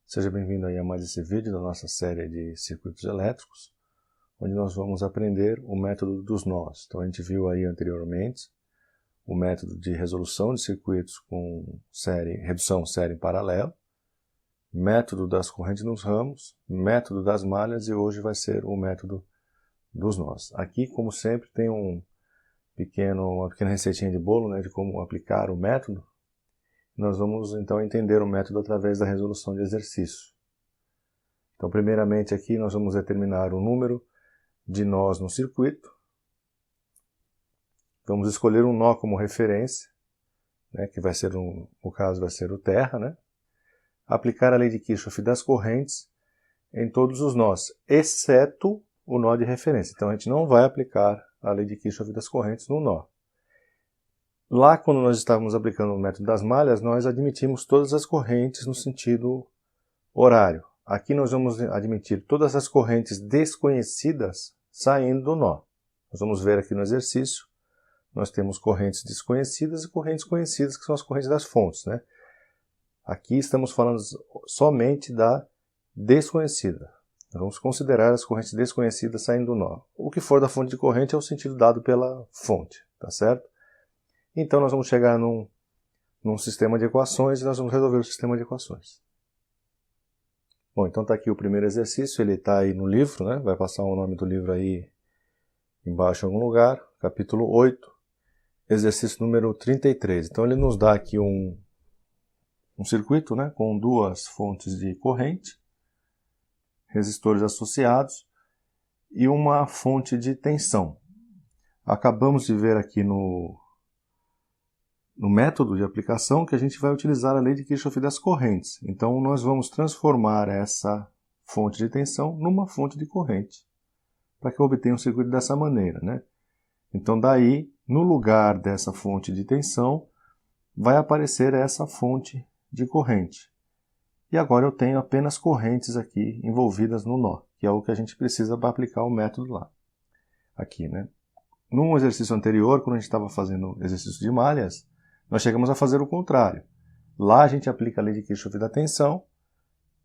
Seja bem-vindo aí a mais esse vídeo da nossa série de circuitos elétricos, onde nós vamos aprender o método dos nós. Então a gente viu aí anteriormente o método de resolução de circuitos com redução série em paralelo, método das correntes nos ramos, método das malhas e hoje vai ser o método dos nós. Aqui, como sempre, tem uma pequena receitinha de bolo, né, de como aplicar o método. Nós vamos então entender o método através da resolução de exercício. Então, primeiramente aqui nós vamos determinar o número de nós no circuito. Vamos escolher um nó como referência, né, que vai ser, no caso, vai ser o terra, né? Aplicar a lei de Kirchhoff das correntes em todos os nós, exceto o nó de referência. Então, a gente não vai aplicar a lei de Kirchhoff das correntes no nó. Lá, quando nós estávamos aplicando o método das malhas, nós admitimos todas as correntes no sentido horário. Aqui nós vamos admitir todas as correntes desconhecidas saindo do nó. Nós vamos ver aqui no exercício, nós temos correntes desconhecidas e correntes conhecidas, que são as correntes das fontes, né? Aqui estamos falando somente da desconhecida. Nós vamos considerar as correntes desconhecidas saindo do nó. O que for da fonte de corrente é o sentido dado pela fonte, tá certo? Então nós vamos chegar num sistema de equações e nós vamos resolver o sistema de equações. Bom, então está aqui o primeiro exercício, ele está aí no livro, né? Vai passar o nome do livro aí embaixo em algum lugar, capítulo 8, exercício número 33. Então ele nos dá aqui um circuito, né, com duas fontes de corrente, resistores associados e uma fonte de tensão. Acabamos de ver aqui no método de aplicação que a gente vai utilizar a lei de Kirchhoff das correntes. Então nós vamos transformar essa fonte de tensão numa fonte de corrente, para que eu obtenha um circuito dessa maneira, né? Então daí, no lugar dessa fonte de tensão, vai aparecer essa fonte de corrente. E agora eu tenho apenas correntes aqui envolvidas no nó, que é o que a gente precisa para aplicar o método lá. Aqui, né? No exercício anterior, quando a gente estava fazendo exercício de malhas, nós chegamos a fazer o contrário. Lá a gente aplica a lei de Kirchhoff da tensão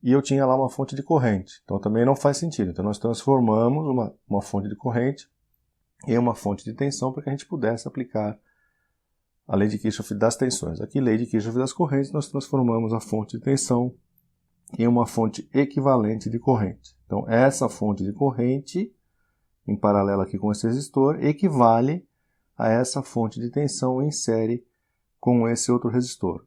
e eu tinha lá uma fonte de corrente. Então também não faz sentido. Então nós transformamos uma fonte de corrente em uma fonte de tensão para que a gente pudesse aplicar a lei de Kirchhoff das tensões. Aqui, lei de Kirchhoff das correntes, nós transformamos a fonte de tensão em uma fonte equivalente de corrente. Então essa fonte de corrente, em paralelo aqui com esse resistor, equivale a essa fonte de tensão em série com esse outro resistor.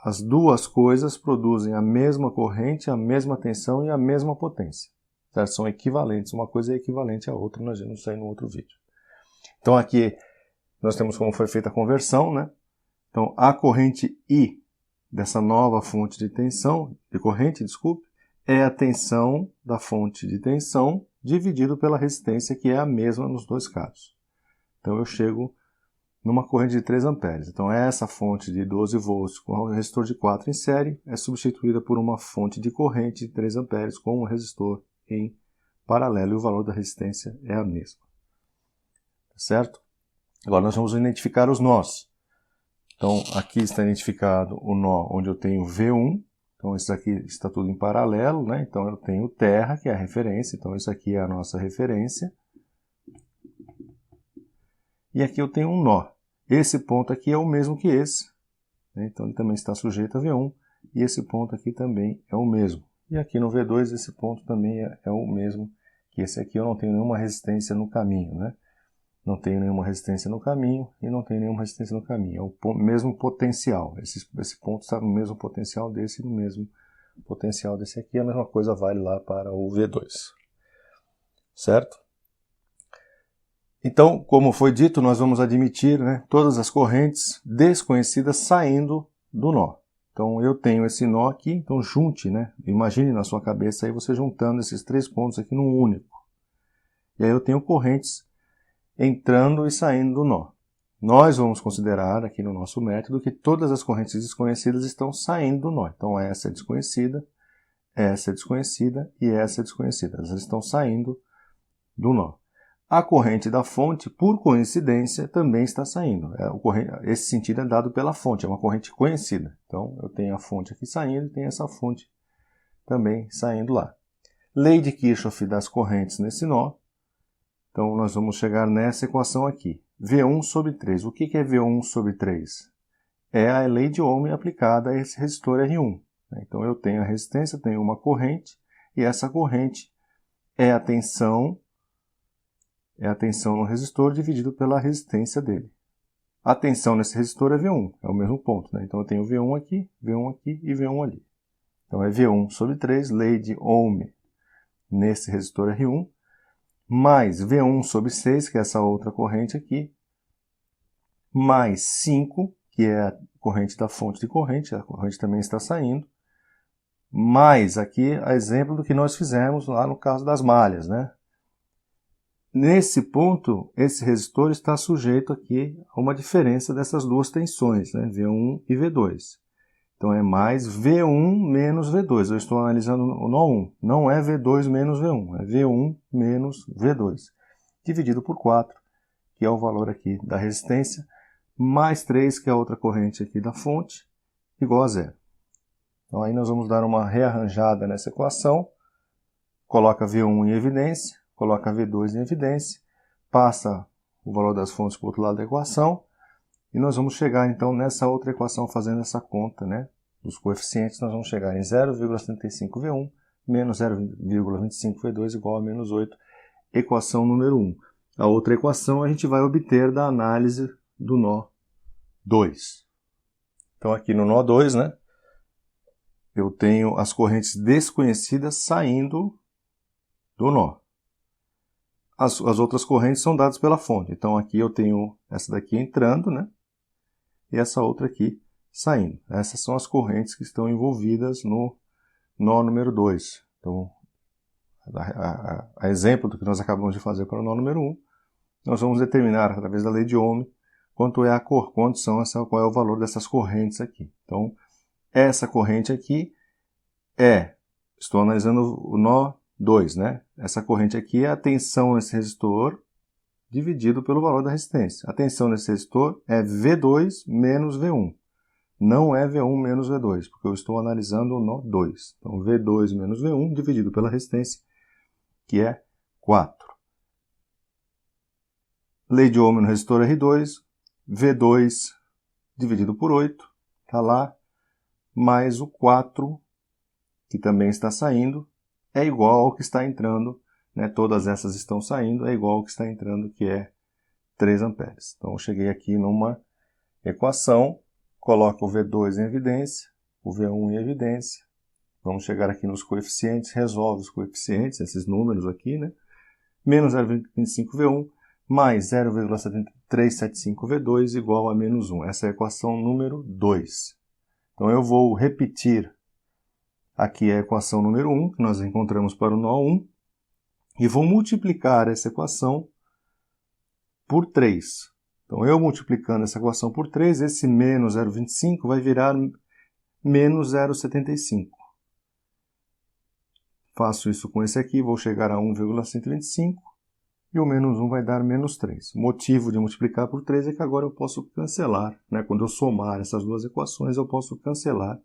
As duas coisas produzem a mesma corrente, a mesma tensão e a mesma potência. Certo? São equivalentes, uma coisa é equivalente à outra, nós vimos isso aí no outro vídeo. Então aqui nós temos como foi feita a conversão, né? Então a corrente I dessa nova fonte de tensão, de corrente, desculpe, é a tensão da fonte de tensão dividido pela resistência, que é a mesma nos dois casos. Então eu chego numa corrente de 3 amperes. Então essa fonte de 12 volts com um resistor de 4 em série é substituída por uma fonte de corrente de 3 amperes com um resistor em paralelo e o valor da resistência é a mesma. Tá certo? Agora nós vamos identificar os nós. Então aqui está identificado o nó onde eu tenho V1. Então isso aqui está tudo em paralelo, né? Então eu tenho terra, que é a referência. Então isso aqui é a nossa referência. E aqui eu tenho um nó. Esse ponto aqui é o mesmo que esse, né? Então ele também está sujeito a V1. E esse ponto aqui também é o mesmo. E aqui no V2 esse ponto também é o mesmo que esse aqui. Eu não tenho nenhuma resistência no caminho, né? Não tenho nenhuma resistência no caminho e não tenho nenhuma resistência no caminho. É o mesmo potencial. Esse ponto está no mesmo potencial desse e no mesmo potencial desse aqui. A mesma coisa vale lá para o V2. Certo? Então, como foi dito, nós vamos admitir, né, todas as correntes desconhecidas saindo do nó. Então, eu tenho esse nó aqui, então junte, né? Imagine na sua cabeça aí você juntando esses 3 pontos aqui num único. E aí eu tenho correntes entrando e saindo do nó. Nós vamos considerar aqui no nosso método que todas as correntes desconhecidas estão saindo do nó. Então, essa é desconhecida e essa é desconhecida. Elas estão saindo do nó. A corrente da fonte, por coincidência, também está saindo. Esse sentido é dado pela fonte, é uma corrente conhecida. Então, eu tenho a fonte aqui saindo e tenho essa fonte também saindo lá. Lei de Kirchhoff das correntes nesse nó. Então, nós vamos chegar nessa equação aqui. V1 sobre 3. O que é V1 sobre 3? É a lei de Ohm aplicada a esse resistor R1. Então, eu tenho a resistência, tenho uma corrente, e essa corrente é a tensão no resistor dividido pela resistência dele. A tensão nesse resistor é V1, é o mesmo ponto. Então, eu tenho V1 aqui e V1 ali. Então, é V1 sobre 3, lei de Ohm nesse resistor R1, mais V1 sobre 6, que é essa outra corrente aqui, mais 5, que é a corrente da fonte de corrente, a corrente também está saindo, mais aqui a exemplo do que nós fizemos lá no caso das malhas, né? Nesse ponto, esse resistor está sujeito aqui a uma diferença dessas duas tensões, né? V1 e V2. Então, é mais V1 menos V2. Eu estou analisando o nó 1. Não é V2 menos V1, é V1 menos V2. Dividido por 4, que é o valor aqui da resistência, mais 3, que é a outra corrente aqui da fonte, igual a zero. Então, aí nós vamos dar uma rearranjada nessa equação. Coloca V1 em evidência, coloca V2 em evidência, passa o valor das fontes para o outro lado da equação, e nós vamos chegar então nessa outra equação fazendo essa conta, né, dos coeficientes. Nós vamos chegar em 0,75 V1 menos 0,25 V2 igual a menos 8, equação número 1. A outra equação a gente vai obter da análise do nó 2. Então aqui no nó 2, né, eu tenho as correntes desconhecidas saindo do nó. As outras correntes são dadas pela fonte. Então aqui eu tenho essa daqui entrando, né? E essa outra aqui saindo. Essas são as correntes que estão envolvidas no nó número 2. Então, a exemplo do que nós acabamos de fazer para o nó número 1, nós vamos determinar através da lei de Ohm qual é o valor dessas correntes aqui. Então, essa corrente aqui estou analisando o nó 2, né? Essa corrente aqui é a tensão nesse resistor dividido pelo valor da resistência. A tensão nesse resistor é V2 menos V1. Não é V1 menos V2, porque eu estou analisando o nó 2. Então, V2 menos V1 dividido pela resistência, que é 4. Lei de Ohm no resistor R2, V2 dividido por 8, está lá, mais o 4, que também está saindo, é igual ao que está entrando, né? Todas essas estão saindo, é igual ao que está entrando, que é 3 amperes. Então, eu cheguei aqui numa equação, coloco o V2 em evidência, o V1 em evidência, vamos chegar aqui nos coeficientes, resolve os coeficientes, esses números aqui, né? Menos 0,25 V1, mais 0,375 V2 igual a menos 1. Essa é a equação número 2. Então, eu vou repetir aqui a equação número 1, que nós encontramos para o nó 1, e vou multiplicar essa equação por 3. Então, eu multiplicando essa equação por 3, esse menos 0,25 vai virar menos 0,75. Faço isso com esse aqui, vou chegar a 1,125, e o menos 1 vai dar menos 3. O motivo de multiplicar por 3 é que agora eu posso cancelar, né? Quando eu somar essas duas equações, eu posso cancelar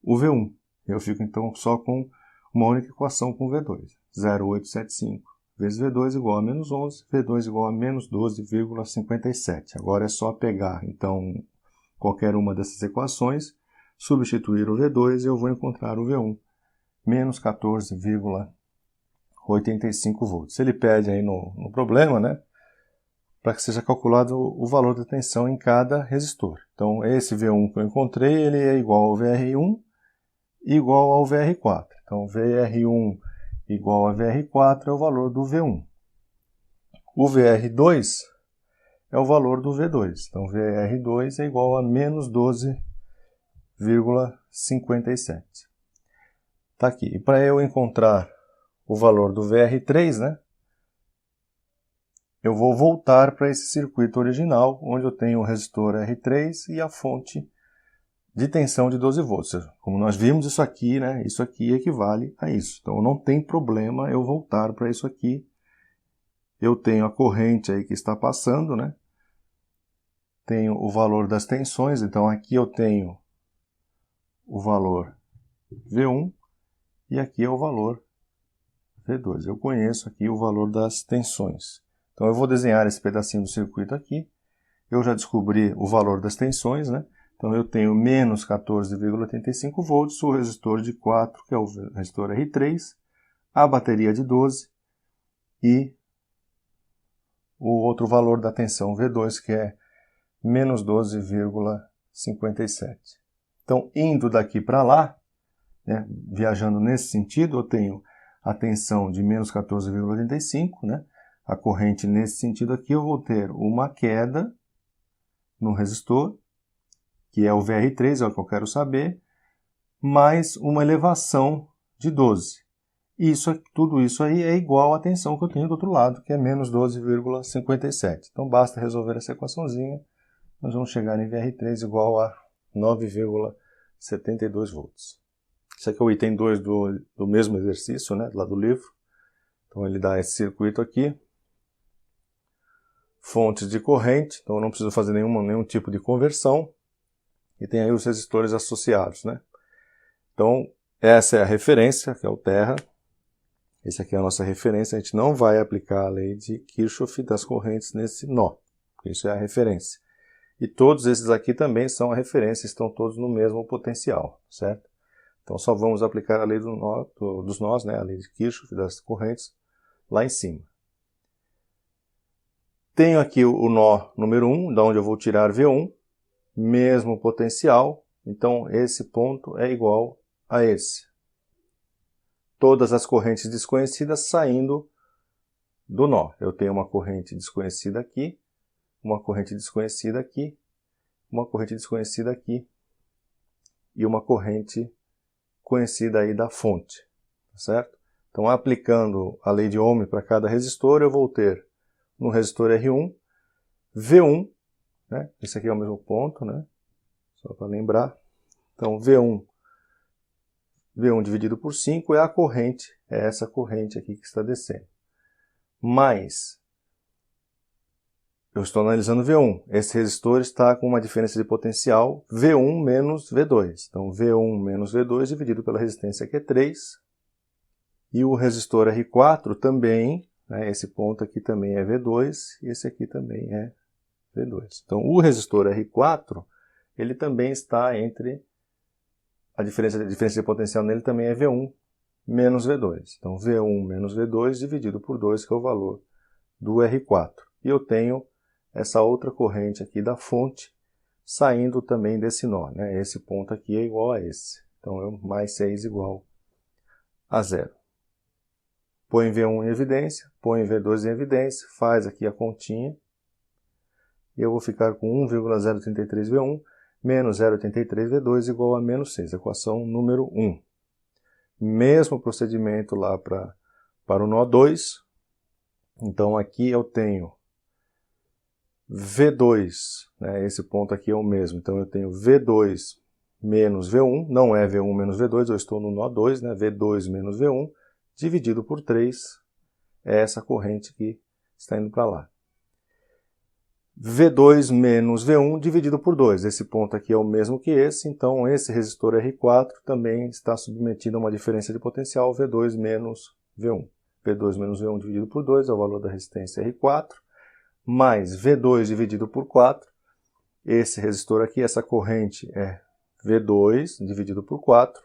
o V1. Eu fico então só com uma única equação com V2. 0,875 vezes V2 igual a menos 11, V2 igual a menos 12,57. Agora é só pegar então qualquer uma dessas equações, substituir o V2 e eu vou encontrar o V1, menos 14,85 volts. Ele pede aí no problema, né, para que seja calculado o valor da tensão em cada resistor. Então, esse V1 que eu encontrei, ele é igual ao VR1 igual ao VR4. Então, VR1 igual a VR4 é o valor do V1. O VR2 é o valor do V2. Então, VR2 é igual a menos 12,57. Está aqui. E para eu encontrar o valor do VR3, né, eu vou voltar para esse circuito original, onde eu tenho o resistor R3 e a fonte de tensão de 12 volts. Como nós vimos isso aqui, né, isso aqui equivale a isso. Então, não tem problema eu voltar para isso aqui. Eu tenho a corrente aí que está passando, né? Tenho o valor das tensões. Então, aqui eu tenho o valor V1 e aqui é o valor V2. Eu conheço aqui o valor das tensões. Então eu vou desenhar esse pedacinho do circuito aqui. Eu já descobri o valor das tensões, né? Então eu tenho menos 14,85 volts, o resistor de 4, que é o resistor R3, a bateria de 12 e o outro valor da tensão V2, que é menos 12,57. Então, indo daqui para lá, né, viajando nesse sentido, eu tenho a tensão de menos 14,85, né? A corrente nesse sentido aqui, eu vou ter uma queda no resistor, que é o VR3, é o que eu quero saber, mais uma elevação de 12. Tudo isso aí é igual à tensão que eu tenho do outro lado, que é menos 12,57. Então basta resolver essa equaçãozinha, nós vamos chegar em VR3 igual a 9,72 volts. Isso aqui é o item 2 do mesmo exercício, né, lá do livro. Então ele dá esse circuito aqui. Fontes de corrente, então eu não preciso fazer nenhum tipo de conversão. E tem aí os resistores associados, né? Então essa é a referência, que é o terra. Essa aqui é a nossa referência. A gente não vai aplicar a lei de Kirchhoff das correntes nesse nó. Isso é a referência. E todos esses aqui também são a referência, estão todos no mesmo potencial, certo? Então só vamos aplicar a lei dos nós, né? A lei de Kirchhoff das correntes, lá em cima. Tenho aqui o nó número 1, da onde eu vou tirar V1, mesmo potencial, então esse ponto é igual a esse. Todas as correntes desconhecidas saindo do nó. Eu tenho uma corrente desconhecida aqui, uma corrente desconhecida aqui, uma corrente desconhecida aqui e uma corrente conhecida aí da fonte, certo? Então, aplicando a lei de Ohm para cada resistor, eu vou ter no resistor R1, V1, né? Esse aqui é o mesmo ponto, né? Só para lembrar. Então, V1 dividido por 5 é a corrente, é essa corrente aqui que está descendo. Mais, eu estou analisando V1. Esse resistor está com uma diferença de potencial V1 menos V2. Então, V1 menos V2 dividido pela resistência que é 3. E o resistor R4 também, né, esse ponto aqui também é V2 e esse aqui também é V2. Então, o resistor R4, ele também está entre... A diferença de potencial nele também é V1 menos V2. Então, V1 menos V2 dividido por 2, que é o valor do R4. E eu tenho essa outra corrente aqui da fonte saindo também desse nó, né? Esse ponto aqui é igual a esse. Então, mais 6 igual a 0. Põe V1 em evidência, põe V2 em evidência, faz aqui a continha. E eu vou ficar com 1,033 V1 menos 0,83 V2 igual a menos 6. Equação número 1. Mesmo procedimento lá para o nó 2. Então, aqui eu tenho V2, né? Esse ponto aqui é o mesmo. Então, eu tenho V2 menos V1, não é V1 menos V2, eu estou no nó 2, né? V2 menos V1, dividido por 3, é essa corrente que está indo para lá. V2 menos V1 dividido por 2. Esse ponto aqui é o mesmo que esse, então esse resistor R4 também está submetido a uma diferença de potencial V2 menos V1. V2 menos V1 dividido por 2 é o valor da resistência R4, mais V2 dividido por 4. Esse resistor aqui, essa corrente é V2 dividido por 4.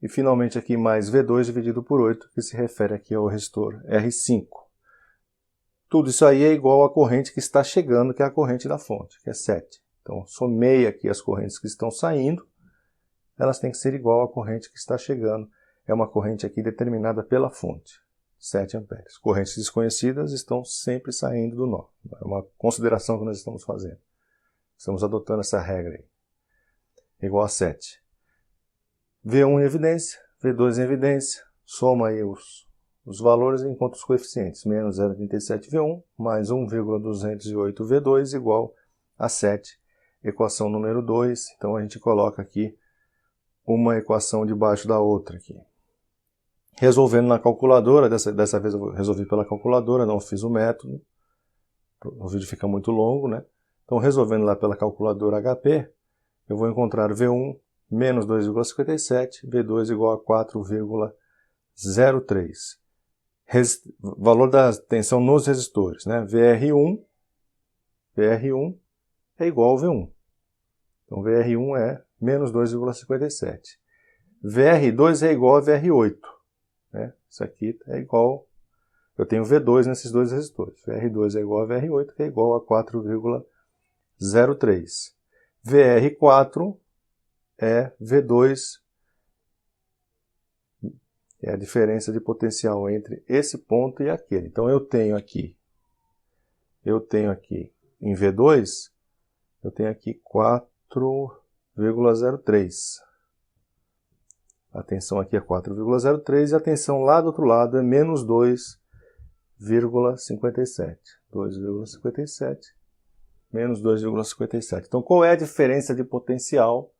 E finalmente aqui mais V2 dividido por 8, que se refere aqui ao resistor R5. Tudo isso aí é igual à corrente que está chegando, que é a corrente da fonte, que é 7. Então, somei aqui as correntes que estão saindo, elas têm que ser igual à corrente que está chegando. É uma corrente aqui determinada pela fonte, 7 amperes. Correntes desconhecidas estão sempre saindo do nó. É uma consideração que nós estamos fazendo. Estamos adotando essa regra aí. Igual a 7. V1 em evidência, V2 em evidência, soma aí os valores e encontra os coeficientes. Menos 0,37 V1 mais 1,208 V2 igual a 7. Equação número 2. Então a gente coloca aqui uma equação debaixo da outra aqui. Resolvendo na calculadora, dessa vez eu resolvi pela calculadora, não fiz o método. O vídeo fica muito longo, né? Então resolvendo lá pela calculadora HP, eu vou encontrar V1 menos 2,57, V2 igual a 4,03. Valor da tensão nos resistores, né? VR1 é igual ao V1. Então, VR1 é menos 2,57. VR2 é igual a VR8. Né? Isso aqui é igual... Eu tenho V2 nesses dois resistores. VR2 é igual a VR8, que é igual a 4,03. VR4 é V2, é a diferença de potencial entre esse ponto e aquele. Então, eu tenho aqui em V2, eu tenho aqui 4,03. A tensão aqui é 4,03 e a tensão lá do outro lado é menos 2,57. 2,57 menos 2,57. Então, qual é a diferença de potencial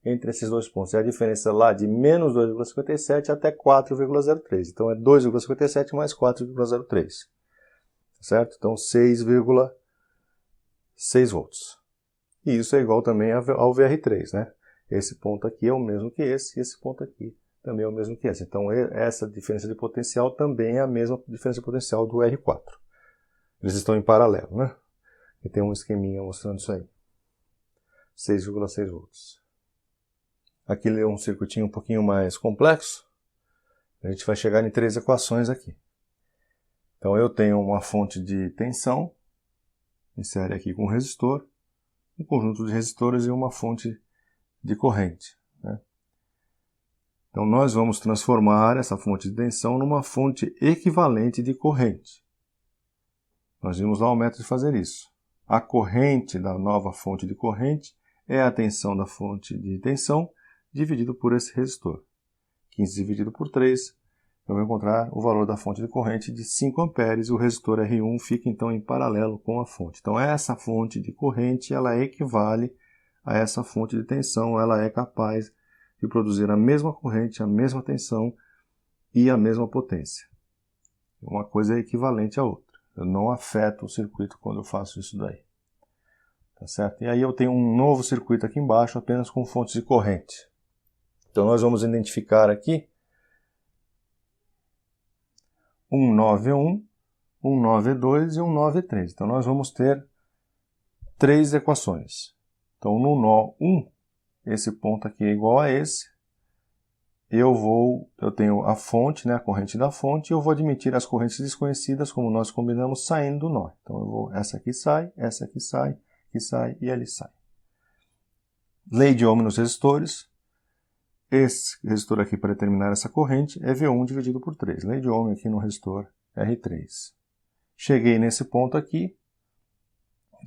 entre esses dois pontos? É a diferença lá de menos 2,57 até 4,03. Então, é 2,57 mais 4,03. Certo? Então, 6,6 volts. E isso é igual também ao VR3, né? Esse ponto aqui é o mesmo que esse, e esse ponto aqui também é o mesmo que esse. Então, essa diferença de potencial também é a mesma diferença de potencial do R4. Eles estão em paralelo, né? E tem um esqueminha mostrando isso aí. 6,6 volts. Aqui é um circuitinho um pouquinho mais complexo. A gente vai chegar em 3 equações aqui. Então, eu tenho uma fonte de tensão, em série aqui com um resistor, um conjunto de resistores e uma fonte de corrente. Né? Então, nós vamos transformar essa fonte de tensão numa fonte equivalente de corrente. Nós vimos lá o método de fazer isso. A corrente da nova fonte de corrente é a tensão da fonte de tensão dividido por esse resistor. 15 dividido por 3, eu vou encontrar o valor da fonte de corrente de 5 amperes e o resistor R1 fica então em paralelo com a fonte. Então, essa fonte de corrente ela equivale a essa fonte de tensão, ela é capaz de produzir a mesma corrente, a mesma tensão e a mesma potência. Uma coisa é equivalente à outra. Eu não afeto o circuito quando eu faço isso daí. Tá certo? E aí eu tenho um novo circuito aqui embaixo apenas com fontes de corrente. Então nós vamos identificar aqui um 9E1, um 9E2 e um 9E3. Então nós vamos ter 3 equações. Então no nó 1, esse ponto aqui é igual a esse. Eu tenho a fonte, né, a corrente da fonte, e eu vou admitir as correntes desconhecidas, como nós combinamos, saindo do nó. Então, essa aqui sai e ele sai. Lei de Ohm nos resistores. Esse resistor aqui, para determinar essa corrente, é V1 dividido por 3. Lei de Ohm aqui no resistor R3. Cheguei nesse ponto aqui.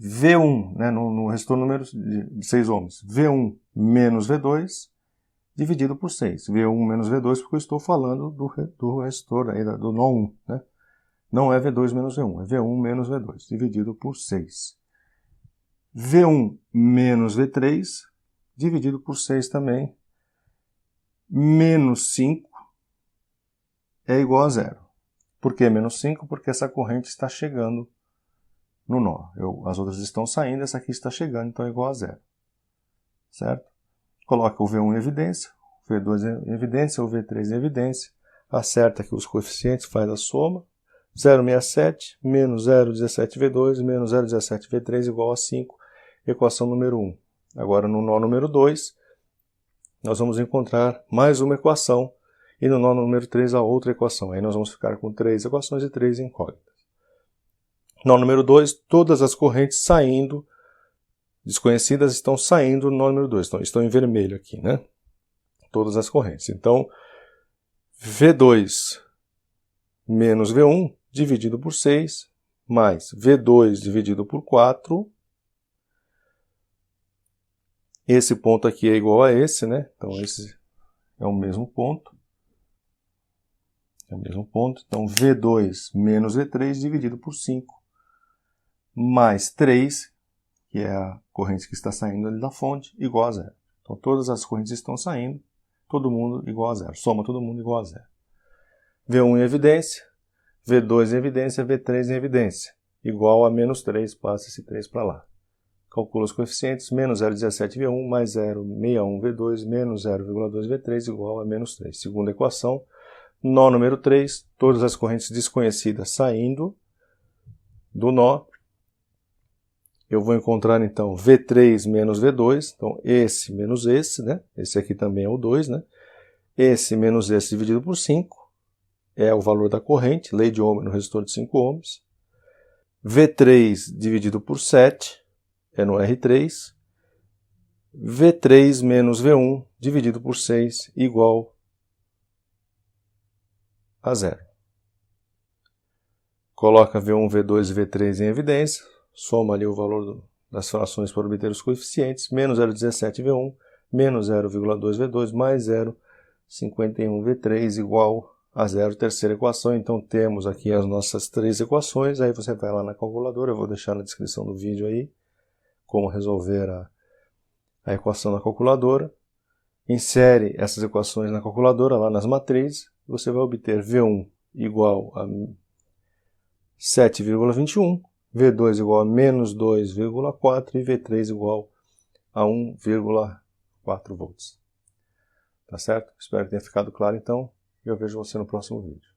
V1, né, no resistor número de 6 ohms. V1 menos V2 dividido por 6. V1 menos V2, porque eu estou falando do resistor, aí, do nó 1. Né? Não é V2 menos V1, é V1 menos V2, dividido por 6. V1 menos V3, dividido por 6 também. Menos 5 é igual a 0. Por que menos 5? Porque essa corrente está chegando no nó. As outras estão saindo, essa aqui está chegando, então é igual a 0. Certo? Coloca o V1 em evidência, o V2 em evidência, o V3 em evidência. Acerta aqui os coeficientes, faz a soma. 0,67 menos 0,17V2 menos 0,17V3 igual a 5. Equação número 1. Agora no nó número 2, nós vamos encontrar mais uma equação. E no nó número 3 a outra equação. Aí nós vamos ficar com 3 equações e 3 incógnitas. Nó número 2, todas as correntes saindo, desconhecidas estão saindo no nó número 2. Então, estão em vermelho aqui, né? Todas as correntes. Então, V2 menos V1 dividido por 6, mais V2 dividido por 4. Esse ponto aqui é igual a esse, né? Então, esse é o mesmo ponto. É o mesmo ponto. Então, V2 menos V3 dividido por 5, mais 3, que é a corrente que está saindo ali da fonte, igual a 0. Então, todas as correntes estão saindo, todo mundo igual a 0. Soma todo mundo igual a 0. V1 em evidência, V2 em evidência, V3 em evidência. Igual a menos 3, passa esse 3 para lá. Calcula os coeficientes, menos 0,17V1 mais 0,61V2 menos 0,2V3 igual a menos 3. Segunda equação, nó número 3, todas as correntes desconhecidas saindo do nó. Eu vou encontrar, então, V3 menos V2, então esse menos esse, né? Esse aqui também é o 2, né? Esse menos esse dividido por 5 é o valor da corrente, lei de Ohm no resistor de 5 ohms. V3 dividido por 7 é no R3. V3 menos V1 dividido por 6 igual a 0. Coloca V1, V2 e V3 em evidência, soma ali o valor das frações para obter os coeficientes, menos 0,17V1, menos 0,2V2 mais 0,51V3 igual a 0, terceira equação. Então temos aqui as nossas três equações, aí você vai lá na calculadora, eu vou deixar na descrição do vídeo aí como resolver a equação na calculadora. Insere essas equações na calculadora, lá nas matrizes, você vai obter V1 igual a 7,21, V2 igual a menos 2,4 e V3 igual a 1,4 volts. Tá certo? Espero que tenha ficado claro então, e eu vejo você no próximo vídeo.